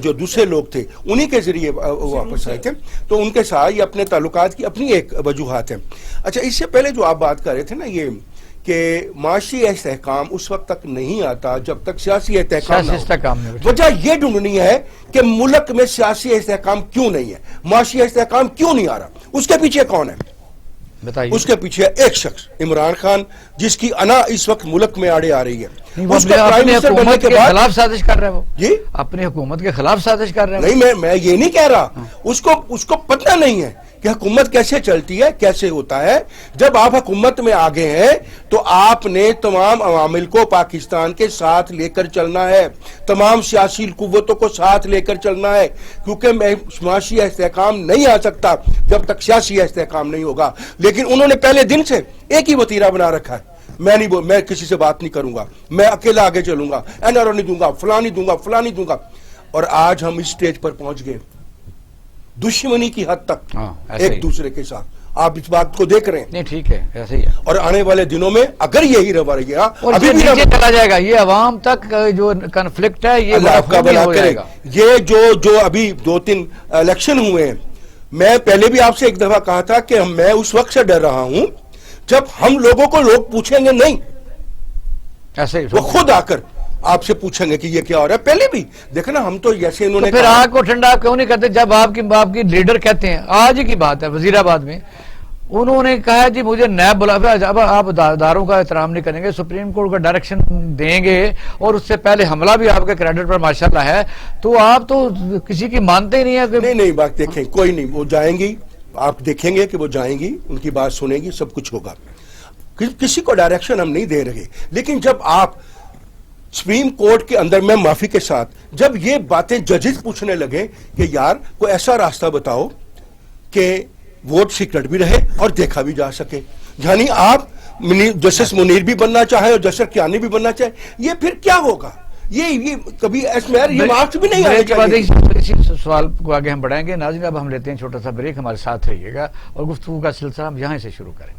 جو دوسرے لوگ تھے انہی کے ذریعے واپس آئے تھے. تو ان کے ساتھ یہ اپنے تعلقات کی اپنی ایک وجوہات ہیں. اچھا, اس سے پہلے جو آپ بات کر رہے تھے نا, یہ کہ معاشی استحکام اس وقت تک نہیں آتا جب تک سیاسی استحکام نہ ہو. وجہ یہ ڈھونڈنی ہے کہ ملک میں سیاسی استحکام کیوں نہیں ہے, معاشی استحکام کیوں نہیں آ رہا, اس کے پیچھے کون ہے؟ اس کے پیچھے ایک شخص عمران خان, جس کی انا اس وقت ملک میں آڑے آ رہی ہے. اس کا پرائم منسٹر بننے کے بعد خلاف سازش کر رہے ہیں, وہ جی اپنی حکومت کے خلاف سازش کر رہے ہیں. نہیں, میں یہ نہیں کہہ رہا, اس کو پتہ نہیں ہے کہ حکومت کیسے چلتی ہے, کیسے ہوتا ہے. جب آپ حکومت میں آگے ہیں تو آپ نے تمام عوامل کو پاکستان کے ساتھ لے کر چلنا ہے, تمام سیاسی قوتوں کو ساتھ لے کر چلنا ہے, کیونکہ معاشی استحکام نہیں آ سکتا جب تک سیاسی استحکام نہیں ہوگا. لیکن انہوں نے پہلے دن سے ایک ہی وتیرہ بنا رکھا ہے, میں کسی سے بات نہیں کروں گا, میں اکیلا آگے چلوں گا, NRO نہیں دوں گا, فلاں نہیں دوں گا, فلاں نہیں دوں گا. اور آج ہم اس سٹیج پر پہنچ گئے دشمنی کی حد تک ایک دوسرے کے ساتھ. آپ اس بات کو دیکھ رہے ہیں. نہیں, ٹھیک ہے, ایسے ہی ہے. اور آنے والے دنوں میں اگر یہی رویہ ابھی نیچے چلا جائے گا, یہ عوام تک جو کنفلکٹ ہے یہ اللہ کا بھلا کرے گا. یہ جو ابھی 2-3 الیکشن ہوئے ہیں, میں پہلے بھی آپ سے ایک دفعہ کہا تھا کہ میں اس وقت سے ڈر رہا ہوں جب ہم لوگوں کو لوگ پوچھیں گے نہیں, ایسے ہی وہ خود آ کر آپ سے پوچھیں گے کہ یہ کیا ہو رہا ہے. پہلے بھی دیکھیں نا, ہم تو جیسے انہوں نے پھر آگ کو ٹھنڈا کیوں نہیں کرتے جب آپ کی لیڈر کہتے ہیں. آج کی بات ہے وزیر آباد میں انہوں نے کہا جی مجھے نیب بلا, اب آپ اداروں کا احترام نہیں کریں گے, سپریم کورٹ کا ڈائریکشن دیں گے, اور اس سے پہلے حملہ بھی آپ کے کریڈٹ پر ماشاءاللہ ہے, تو آپ تو کسی کی مانتے ہی نہیں ہے. نہیں, بات دیکھیں, کوئی نہیں, وہ جائیں گی, آپ دیکھیں گے کہ وہ جائیں گی, ان کی بات سنیں گی, سب کچھ ہوگا. کسی کو ڈائریکشن ہم نہیں دے رہے. لیکن جب آپ سپریم کورٹ کے اندر, میں معافی کے ساتھ, جب یہ باتیں ججز پوچھنے لگے کہ یار کوئی ایسا راستہ بتاؤ کہ ووٹ سیکرٹ بھی رہے اور دیکھا بھی جا سکے, یعنی آپ جسٹس منیر بھی بننا چاہے اور جسٹس کیانی بھی بننا چاہے, یہ پھر کیا ہوگا؟ یہ کبھی یہ مارکس بھی نہیں آنے چاہیے. اسی سوال کو آگے ہم بڑھائیں گے. ناظرین, اب ہم لیتے ہیں چھوٹا سا بریک, ہمارے ساتھ رہیے گا اور گفتگو کا سلسلہ ہم یہاں سے شروع کریں.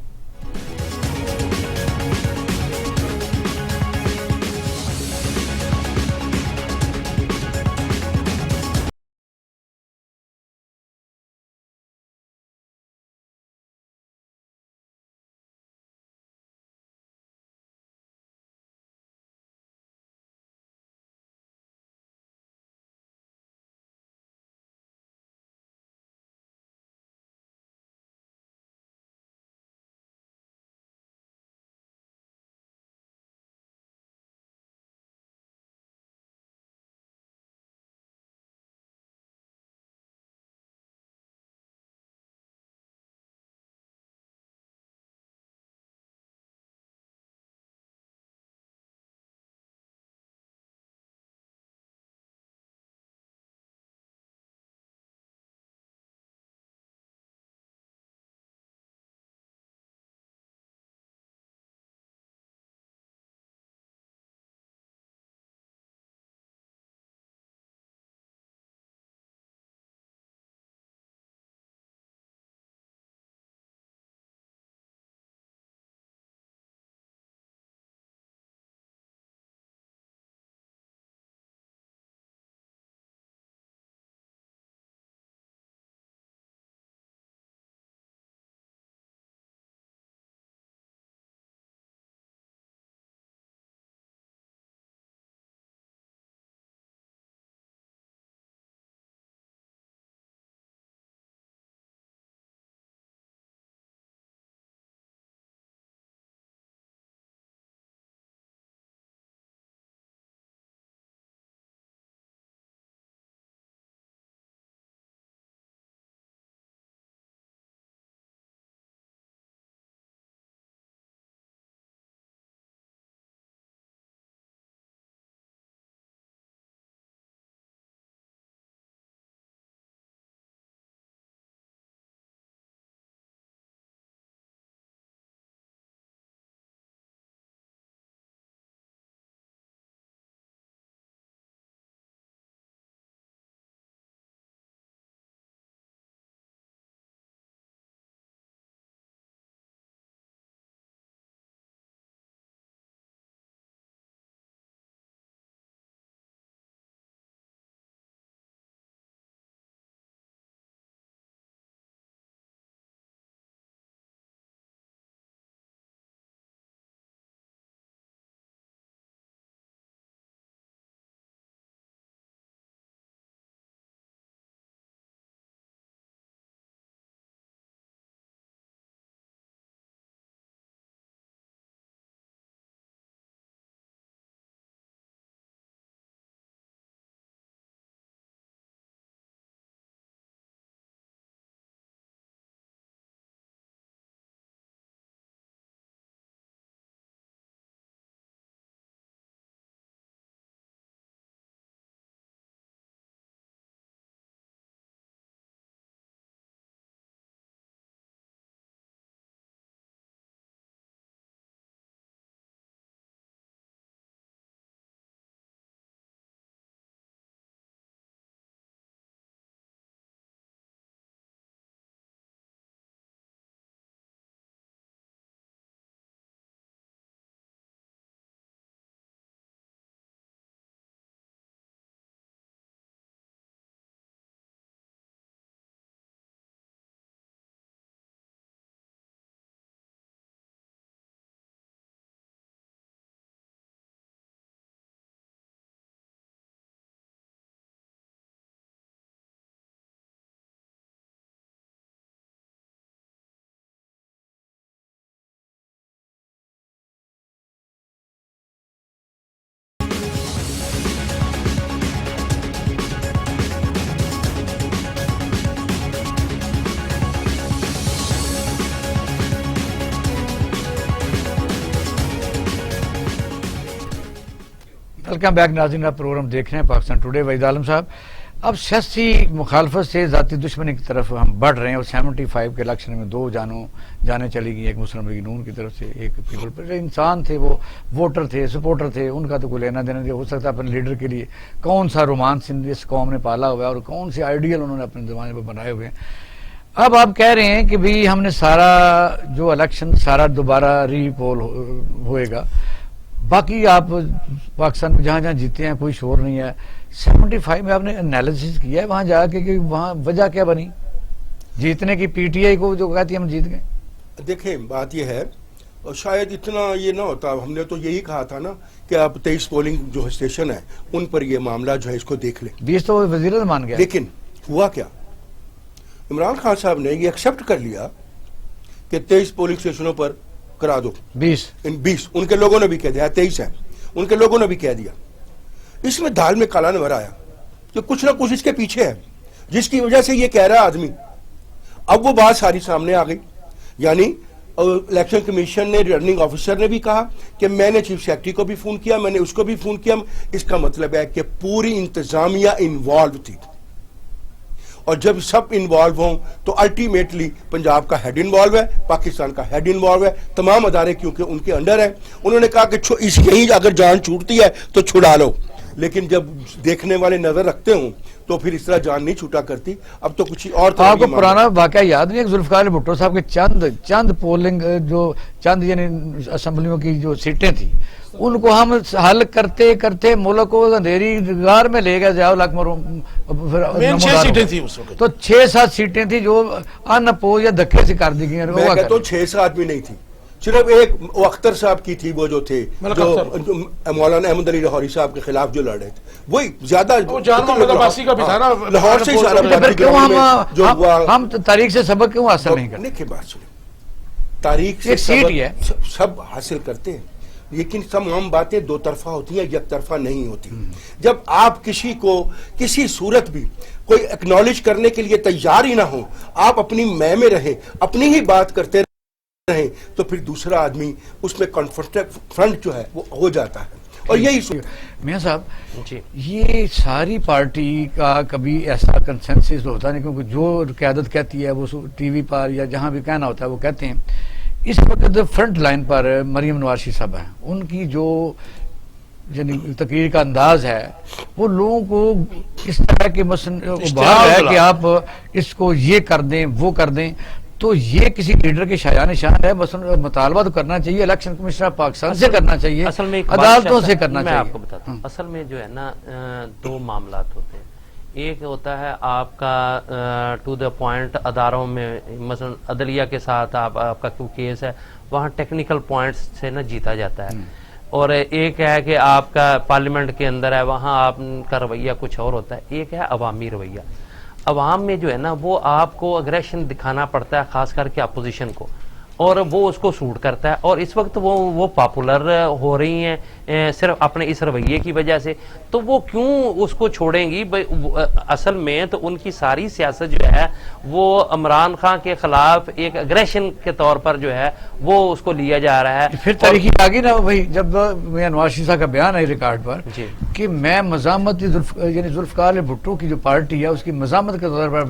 ویلکم بیک ناظرین، آپ پروگرام دیکھ رہے ہیں پاکستان ٹوڈے۔ وحید عالم صاحب، اب سیاسی مخالفت سے ذاتی دشمنی کی طرف ہم بڑھ رہے ہیں، اور 75 کے الیکشن میں 2 جانیں چلی گئی، ایک مسلم لیگ نون کی طرف سے، ایک پیپل پر انسان تھے، وہ ووٹر تھے، سپورٹر تھے، ان کا تو کوئی لینا دینا نہیں ہو سکتا اپنے لیڈر کے لیے کون سا رومانس اس قوم نے پالا ہوا ہے اور کون سے آئیڈیل انہوں نے اپنے زمانے پر بنائے ہوئے ہیں۔ اب آپ کہہ رہے ہیں کہ بھی ہم نے سارا جو الیکشن سارا دوبارہ ری پول ہوئے گا، باقی آپ پاکستان میں جہاں جہاں جیتے ہیں کوئی شور نہیں ہے۔ 75 میں آپ نے انالیسس کیا ہے وہاں جا کے کہ وہاں وجہ کیا بنی جیتنے کی؟ پی ٹی آئی کو جو کہتی ہے ہم جیت گئے۔ دیکھیں بات یہ ہے، اور شاید اتنا یہ نہ ہوتا، ہم نے تو یہی کہا تھا نا کہ آپ 23 پولنگ جو اسٹیشن ہے ان پر یہ معاملہ جو ہے اس کو دیکھ لیں۔ 20 تو وزیر اعظم مان گیا، لیکن ہوا کیا؟ عمران خان صاحب نے یہ ایکسپٹ کر لیا کہ 23 پولنگ اسٹیشنوں پر کرا دو، 20 ان کے لوگوں نے بھی کہہ دیا، 23 ہے، ان کے لوگوں نے بھی کہہ دیا۔ اس میں دال میں کالا نظر آیا کہ کچھ نہ کچھ اس کے پیچھے ہے جس کی وجہ سے یہ کہہ رہا آدمی۔ اب وہ بات ساری سامنے آ گئی، یعنی الیکشن کمیشن نے، ریٹرننگ آفیسر نے بھی کہا کہ میں نے چیف سیکرٹری کو بھی فون کیا، میں نے اس کو بھی فون کیا۔ اس کا مطلب ہے کہ پوری انتظامیہ انوالو تھی، اور جب سب انوالو ہوں تو الٹیمیٹلی پنجاب کا ہیڈ انوالو ہے، پاکستان کا ہیڈ انوالو ہے، تمام ادارے کیونکہ ان کے انڈر ہیں۔ انہوں نے کہا کہ یہیں اگر جان چھوٹتی ہے تو چھڑا لو، لیکن جب دیکھنے والے نظر رکھتے ہوں تو پھر اس طرح جان نہیں چھوٹا کرتی۔ اب تو کچھ اور طرح آپ کو پرانا واقعہ یاد نہیں ہے؟ ذوالفقار علی بھٹو صاحب کے چند پولنگ جو چند یعنی اسمبلیوں کی جو سیٹیں تھیں ان کو ہم حل کرتے کرتے ملک کو اندھیری غار میں لے گئے ضیاء الحق مین 6 سیٹیں تھیں اس وقت، تو 6-7 سیٹیں تھیں جو ان اپوز یا دھکے سے کر دی گئی۔ میں کہتا ہوں 6-7 بھی نہیں تھی، صرف ایک اختر صاحب کی تھی، وہ جو تھے جو مولانا احمد علی لاہوری صاحب کے خلاف جو لڑے تھے، وہی زیادہ لاہور سے ہم تاریخ سے سبق کیوں حاصل نہیں کرتے؟ بات سنیں، تاریخ سے سب حاصل کرتے ہیں، لیکن تمام باتیں دو طرفہ ہوتی ہیں، یک طرفہ نہیں ہوتی۔ جب آپ کسی کو کسی صورت بھی کوئی ایکنالج کرنے کے لیے تیار ہی نہ ہو، آپ اپنی میں رہیں، اپنی ہی بات کرتے رہیں، تو پھر دوسرا آدمی اس میں کنفرنٹ جو ہے وہ ہو جاتا ہے۔ اور یہی میاں صاحب یہ ساری پارٹی کا کبھی ایسا کنسنسس ہوتا نہیں، کیونکہ جو قیادت کہتی ہے وہ ٹی وی پر یا جہاں بھی کہنا ہوتا ہے وہ کہتے ہیں۔ اس وقت فرنٹ لائن پر مریم نواز صاحب ہیں، ان کی جو یعنی تقریر کا انداز ہے وہ لوگوں کو اس طرح کے ابھار ہے کہ آپ اس کو یہ کر دیں وہ کر دیں، تو یہ کسی لیڈر کے شایان شان ہے۔ بس مطالبہ تو کرنا چاہیے، الیکشن کمشنر پاکستان سے کرنا چاہیے، اصل میں عدالتوں سے کرنا چاہیے۔ میں آپ کو بتاتا ہوں، اصل میں جو ہے نا 2 معاملات ہوتے ہیں۔ ایک ہوتا ہے آپ کا ٹو دا پوائنٹ اداروں میں، مثلا عدلیہ کے ساتھ آپ کا کوئی کیس ہے وہاں ٹیکنیکل پوائنٹس سے نہ جیتا جاتا ہے، اور ایک ہے کہ آپ کا پارلیمنٹ کے اندر ہے وہاں آپ کا رویہ کچھ اور ہوتا ہے۔ ایک ہے عوامی رویہ، عوام میں جو ہے نا وہ آپ کو اگریشن دکھانا پڑتا ہے، خاص کر کے اپوزیشن کو، اور وہ اس کو سوٹ کرتا ہے، اور اس وقت وہ پاپولر ہو رہی ہیں صرف اپنے اس رویے کی وجہ سے، تو وہ کیوں اس کو چھوڑیں گی؟ اصل میں تو ان کی ساری سیاست جو ہے وہ عمران خان کے خلاف ایک اگریشن کے طور پر جو ہے وہ اس کو لیا جا رہا ہے۔ پھر تاریخی آگی نا بھائی، جب میاں نواز شریف صاحب کا بیان ہے ریکارڈ پر کہ میں مزاحمت یعنی ذوالفقار علی بھٹو کی جو پارٹی ہے اس کی مزاحمت کے طور پر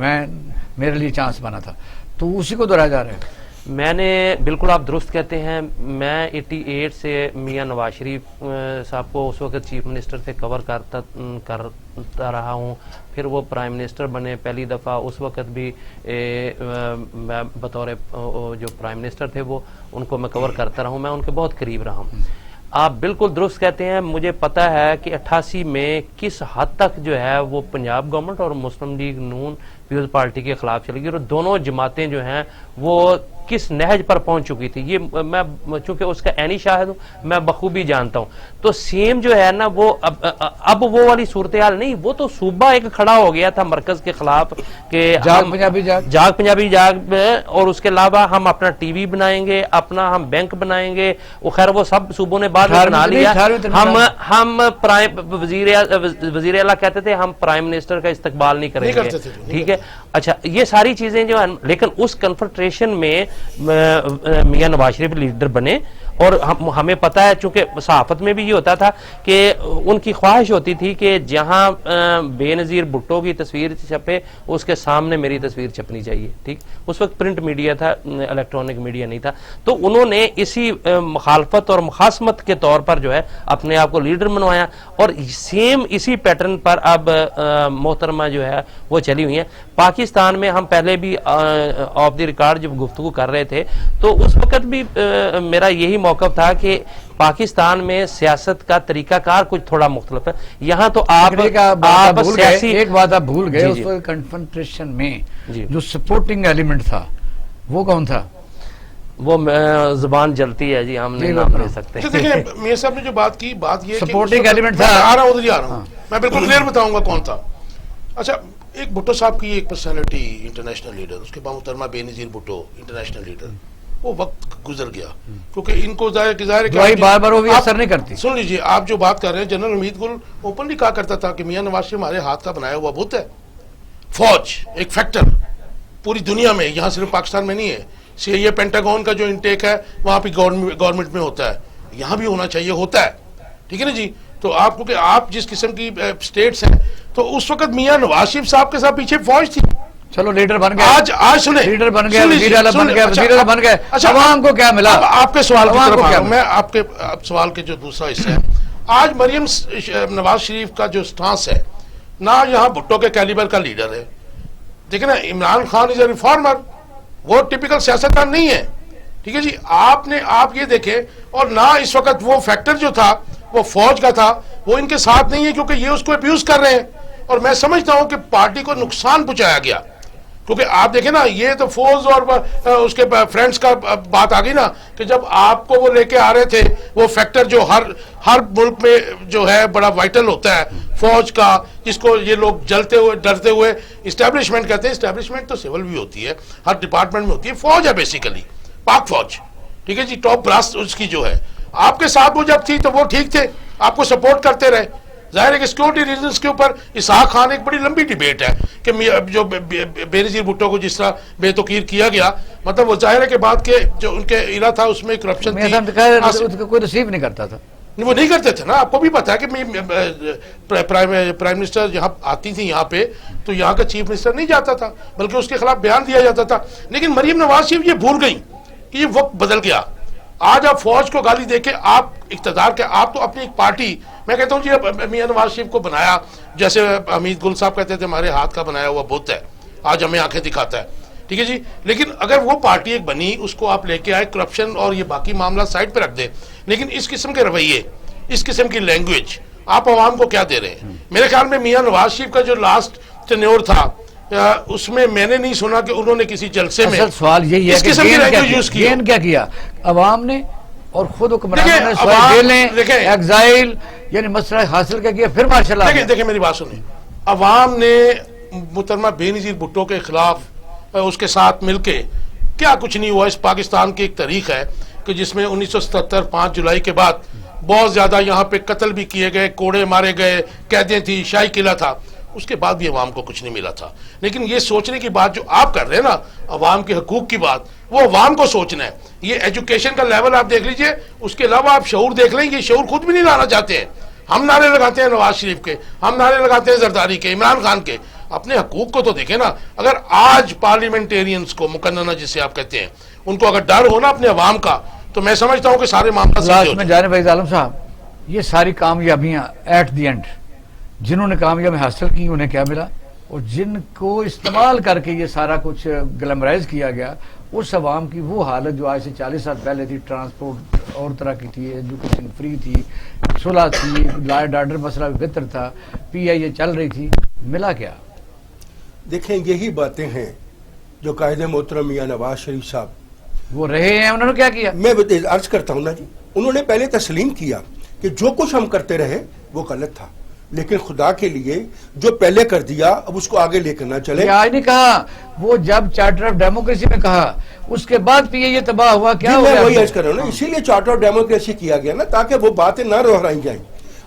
میرے لیے چانس بنا تھا، تو اسی کو دہرایا جا رہا ہے۔ میں نے بالکل آپ درست کہتے ہیں، میں 88 سے میاں نواز شریف صاحب کو اس وقت چیف منسٹر سے کور کرتا رہا ہوں، پھر وہ پرائم منسٹر بنے پہلی دفعہ، اس وقت بھی میں بطور جو پرائم منسٹر تھے وہ ان کو میں کور کرتا رہا ہوں، میں ان کے بہت قریب رہا ہوں۔ آپ بالکل درست کہتے ہیں، مجھے پتا ہے کہ 88 میں کس حد تک جو ہے وہ پنجاب گورنمنٹ اور مسلم لیگ نون پیپلز پارٹی کے خلاف چلی گئی، اور دونوں جماعتیں جو ہیں وہ کس نہج پر پہنچ چکی تھی، یہ میں چونکہ اس کا عینی شاہد ہوں، میں بخوبی جانتا ہوں۔ تو سیم جو ہے نا وہ اب وہ والی صورتحال نہیں، وہ تو صوبہ ایک کھڑا ہو گیا تھا مرکز کے خلاف کہ جاگ پنجابی جاگ، اور اس کے علاوہ ہم اپنا ٹی وی بنائیں گے، اپنا ہم بینک بنائیں گے، وہ خیر وہ سب صوبوں نے بعد میں بنا لیا۔ ہم وزیر اعلیٰ کہتے تھے ہم پرائم منسٹر کا استقبال نہیں کریں گے، ٹھیک ہے، اچھا یہ ساری چیزیں جو ہیں، لیکن اس کنفرنٹریشن میں میاں نواز شریف لیڈر بنے، اور ہمیں پتہ ہے چونکہ صحافت میں بھی یہ ہوتا تھا کہ ان کی خواہش ہوتی تھی کہ جہاں بے نظیر بھٹو کی تصویر چھپے اس کے سامنے میری تصویر چھپنی چاہیے. ٹھیک, اس وقت پرنٹ میڈیا تھا, الیکٹرانک میڈیا نہیں تھا. تو انہوں نے اسی مخالفت اور مخاصمت کے طور پر جو ہے اپنے آپ کو لیڈر منوایا, اور سیم اسی پیٹرن پر اب محترمہ جو ہے وہ چلی ہوئی ہیں. پاکستان میں ہم پہلے بھی آف دی ریکارڈ جب گفتگو کر رہے تھے تو اس وقت بھی میرا یہی موقف تھا کہ پاکستان میں سیاست کا طریقہ کار کچھ تھوڑا مختلف ہے. یہاں تو آپ سیاسی ایک بات آپ بھول گئے, اس وقت کنفرنٹریشن میں جو سپورٹنگ ایلیمنٹ تھا وہ کون تھا؟ وہ زبان جلتی ہے جی, ہم نہیں نام لے سکتے. دیکھیں میاں صاحب نے جو بات کی, بات یہ سپورٹنگ ایلیمنٹ تھا. آ رہا ہوں ادھر آ رہا ہوں, میں بالکل کلیئر بتاؤں گا کون تھا. اچھا, ایک بھٹو صاحب کی ایک پرسنالٹی انٹرنیشنل لیڈر, اس کے بعد محترمہ بے نظیر بھٹو انٹرنیشنل لیڈر, وہ وقت گزر گیا کیونکہ ان کو ظاہر بار بار وہ بھی اثر نہیں کرتی. سن لیجیے, آپ جو بات کر رہے ہیں, جنرل حمید گل اوپنلی کہا کرتا تھا کہ میاں نواز شریف ہمارے ہاتھ کا بنایا ہوا بت ہے. فوج ایک فیکٹر پوری دنیا میں, یہاں صرف پاکستان میں نہیں ہے. یہ پینٹاگون کا جو انٹیک ہے وہاں پہ گورنمنٹ میں ہوتا ہے, یہاں بھی ہونا چاہیے, ہوتا ہے. ٹھیک ہے نا جی. تو آپ کیونکہ آپ جس قسم کی اسٹیٹس ہیں, تو اس وقت میاں نواز شریف صاحب کے ساتھ پیچھے فوج تھی. چلو لیڈر بن گئے, آج سنیں, لیڈر بن گئے, وزیر اعلیٰ بن گئے, وزیر اعلیٰ بن گئے, عوام کو کیا ملا؟ آپ کے سوال کی طرف آ رہا ہوں میں, آپ کے سوال کے جو دوسرا حصہ ہے. آج مریم نواز شریف کا جو سٹانس ہے, نہ یہاں بھٹو کے کیلیبر کا لیڈر ہے. دیکھیں نا, عمران خان از اے ریفارمر, وہ ٹپیکل سیاستدان نہیں ہے. ٹھیک ہے جی, آپ یہ دیکھیں, اور نہ اس وقت وہ فیکٹر جو تھا وہ فوج کا تھا, وہ ان کے ساتھ نہیں ہے کیونکہ یہ اس کو ابیوز کر رہے ہیں. اور میں سمجھتا ہوں کہ پارٹی کو نقصان پہنچایا گیا, کیونکہ آپ دیکھیں نا, یہ تو فوج اور اس کے فرینڈز کا بات آ گئی نا, کہ جب آپ کو وہ لے کے آ رہے تھے, وہ فیکٹر جو ہر ملک میں جو ہے بڑا وائٹل ہوتا ہے, فوج کا, جس کو یہ لوگ جلتے ہوئے ڈرتے ہوئے اسٹیبلشمنٹ کہتے ہیں. اسٹیبلشمنٹ تو سول بھی ہوتی ہے, ہر ڈپارٹمنٹ میں ہوتی ہے, فوج ہے بیسیکلی, پاک فوج. ٹھیک ہے جی, ٹاپ براس اس کی جو ہے, آپ کے ساتھ وہ جب تھی تو وہ ٹھیک تھے, آپ کو سپورٹ کرتے رہے. ظاہر ہے کہ سیکورٹی ریزنز کے اوپر اسحاق خان ایک بڑی لمبی ڈیبیٹ ہے کہ جو بے نظیر بھٹو کو جس طرح بے توقیر کیا گیا, مطلب وہ ظاہر ہے کہ بات کے جو ان کے ایرا تھا اس میں کرپشن تھی, کوئی ریسیو نہیں کرتا تھا. وہ نہیں کرتے تھے نا, آپ کو بھی پتا ہے کہ پرائم منسٹر یہاں آتی تھی یہاں پہ, تو یہاں کا چیف منسٹر نہیں جاتا تھا, بلکہ اس کے خلاف بیان دیا جاتا تھا. لیکن مریم نواز شریف یہ بھول گئی کہ یہ وقت بدل گیا. آج آپ فوج کو گالی دے کے آپ اقتدار کے, آپ تو اپنی ایک پارٹی, میں کہتا ہوں جی میاں نواز شریف کو بنایا, جیسے حمید گل صاحب کہتے تھے ہمارے ہاتھ کا بنایا ہوا بت ہے, آج ہمیں آنکھیں دکھاتا ہے. ٹھیک ہے جی, لیکن اگر وہ پارٹی ایک بنی, اس کو آپ لے کے آئے, کرپشن اور یہ باقی معاملہ سائڈ پہ رکھ دیں, لیکن اس قسم کے رویے, اس قسم کی لینگویج آپ عوام کو کیا دے رہے ہیں؟ میرے خیال میں میاں نواز شریف کا جو لاسٹ ٹینیور تھا, اس میں میں نے نہیں سنا کہ انہوں نے کسی جلسے میں سوال یہی ہے کہ گین کیا کیا عوام نے, اور خود حکمرانوں نے سوائے جیلیں, ایگزائل, یعنی مسئلہ حاصل کیا. پھر ماشاءاللہ دیکھیں میری بات سنیں, عوام نے محترمہ بے نظیر بھٹو کے خلاف اس کے ساتھ مل کے کیا کچھ نہیں ہوا. اس پاکستان کی ایک تاریخ ہے کہ جس میں 1977 5 جولائی کے بعد بہت زیادہ یہاں پہ قتل بھی کیے گئے, کوڑے مارے گئے, قیدیں تھی, شاہی قلعہ تھا, اس کے بعد بھی عوام کو کچھ نہیں ملا تھا. لیکن یہ سوچنے کی بات جو آپ کر رہے ہیں نا, عوام کے حقوق کی بات, وہ عوام کو سوچنا ہے. یہ ایجوکیشن کا لیول آپ دیکھ لیجئے, اس کے علاوہ آپ شعور دیکھ لیں, یہ شعور خود بھی نہیں لانا چاہتے ہیں. ہم نعرے لگاتے ہیں نواز شریف کے, ہم نعرے لگاتے ہیں زرداری کے, عمران خان کے, اپنے حقوق کو تو دیکھیں نا. اگر آج پارلیمنٹیرینز کو, مقننہ جسے آپ کہتے ہیں, ان کو اگر ڈر ہو نا اپنے عوام کا, تو میں سمجھتا ہوں کہ سارے معاملات میں جانب عزیز عالم صاحب, یہ ساری کامیابیاں ایٹ دی اینڈ جنہوں نے کامیابی حاصل کی انہیں کیا ملا, اور جن کو استعمال کر کے یہ سارا کچھ گلیمرائز کیا گیا, اس عوام کی وہ حالت جو آج سے 40 سال پہلے تھی, ٹرانسپورٹ اور طرح کی تھی, ایجوکیشن فری تھی, صلح تھی, لا اینڈ آرڈر مسئلہ بہتر تھا, پی آئی اے چل رہی تھی, ملا کیا؟ دیکھیں یہی باتیں ہیں جو قائد محترم میاں نواز شریف صاحب وہ رہے ہیں, انہوں نے کیا کیا؟ میں عرض کرتا ہوں نا جی, انہوں نے پہلے تسلیم کیا کہ جو کچھ ہم کرتے رہے وہ غلط تھا, لیکن خدا کے لیے جو پہلے کر دیا اب اس کو آگے لے کر نہ چلے. آج نہیں کہا, وہ جب چارٹر آف ڈیموکریسی میں کہا, اس کے بعد پی یہ تباہ ہوا, کیا ہو گیا؟ میں وہی عرض کر رہا ہوں نا, اسی لیے چارٹر آف ڈیموکریسی کیا گیا نا, تاکہ وہ باتیں نہ دہرائی جائیں.